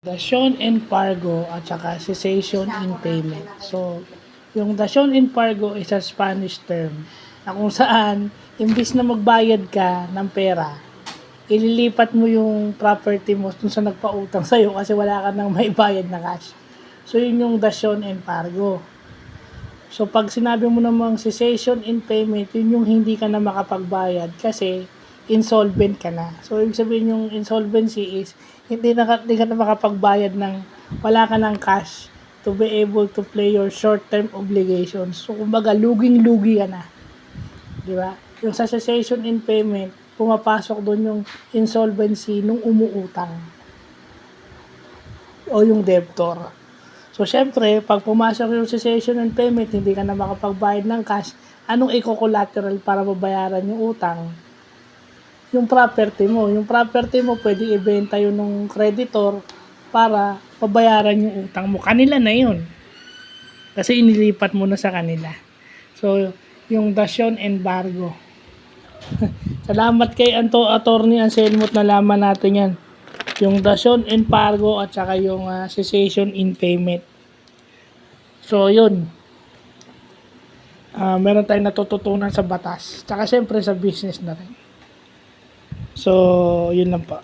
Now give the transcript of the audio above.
Dasyon embargo at saka cessation in payment. So, yung dasyon embargo is a Spanish term na kung saan, imbis na magbayad ka ng pera, ililipat mo yung property mo kung sa nagpautang sa'yo kasi wala ka nang maibayad na cash. So, yun yung dasyon embargo. So, pag sinabi mo namang cessation in payment, yun yung hindi ka na makapagbayad kasi insolvent ka na. So, ibig sabihin yung insolvency is hindi ka na makapagbayad ng wala ka ng cash to be able to play your short-term obligations. So, kumbaga, luging-lugi ka na. Di ba? Yung sa cessation in payment, pumapasok doon yung insolvency nung umuutang o yung debtor. So, syempre, pag pumasok yung cessation in payment, hindi ka na makapagbayad ng cash, anong eco-collateral para babayaran yung utang? Yung property mo. Yung property mo, pwede ibenta yun ng creditor para pabayaran yung utang mo. Kanila na yun. Kasi inilipat mo na sa kanila. So, yung dasyon embargo. Salamat kay Attorney Anselmo at nalaman natin yan. Yung dasyon embargo at saka yung cessation in payment. So, yun. Meron tayong natututunan sa batas. Tsaka syempre sa business na rin. So, yun lang po.